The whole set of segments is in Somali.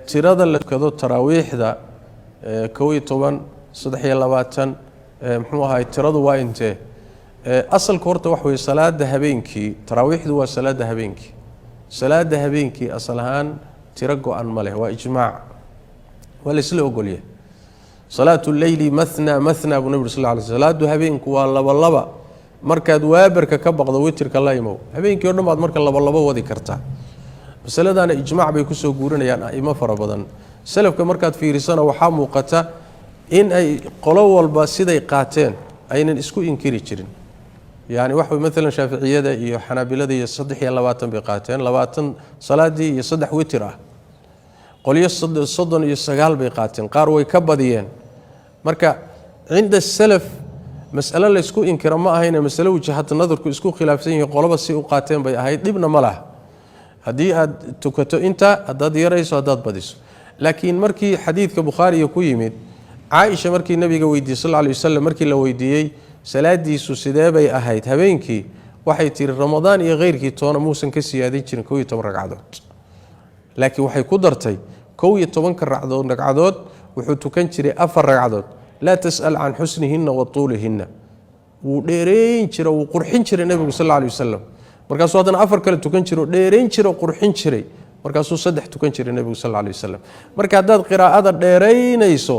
tirada la tukado taraawiixda 11 23 muxuu ahaay tiradu waa intee asalka horta wax weey salaada habeenkii taraawiixdu waa salaada habeenkii asal ahaan tiro go'an ma leh waa ijmaac wala isla ogoliyay salaatu al-layli mathna bu nabi sallallahu alayhi wasallam salaadu habeenku waa laba markaad waabarka ka baqdo witirka la imo habeenkii oo dhan marka laba wadi kartaa masaladana ijmaac bay ku soo guurinayaan aimo fara badan salafka markaad fiirisana waxa muuqata in ay qolo walba siday qaateen aynan isku inkiri jirin يعني waxa مثلا شافعيده iyo xanaabilada iyo 23 bay qaateen 20 salaadii iyo 3 witir ah qoliyo 39 bay qaateen qaar way ka badiyeen marka cinda salaf mas'ala la isku inkira ma ahayna mas'ala wajhada nadarku isku khilaafsan yihiin qoloba si u qaateen bay ahayd dibna ma laha hadii aad tukato inta hadad yarayso hadad badiso laakiin markii xadiidka bukhari ku yimid Aisha markii nabiga weydiisay sallallahu alayhi wasallam markii la weydiiyay salaadiisu sidee bay ahayd habeenkii waxay tiri ramadaan iyo geyrkii toona muusan ka siyaadin jirin 12 ragcadood laakiin waxay ku dartay 12 ragcadood wuxuu tukan jiray 4 ragcadood la tasal an husnihinna wa tuulihinna wuu dheereyn jiray wuu qurxin jiray nabiga sallallahu alayhi wasallam markaasuu hadana 4 kale tukan jiray dheereyn jiray qurxin jiray markaasuu 3 tukan jiray nabiga sallallahu alayhi wasallam marka hadaad qiraa'ada dheereynayso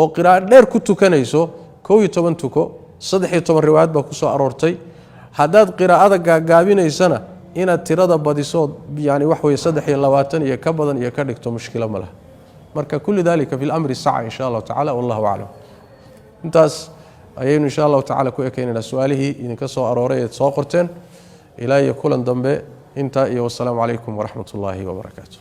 oo qiraa'ad dheer ku tukanayso 12 tuko 13 riwaayad baa ku soo aroortay hadaad qiraa'ada gaagaabineysana inaad tirada badiso yani wax way 23 iyo ka badan iyo ka dhigto mushkila ma laha marka kulli dalika fil amri sa'a insha Allah ta'ala wallahu a'lam intaas ayaynu insha Allah ta'ala ku ekeynaa su'aalihi idinka soo arooray ee soo qorteen ilaa iyo kulan dambe inta iyo wassalamu alaykum wa rahmatullahi wa barakatuh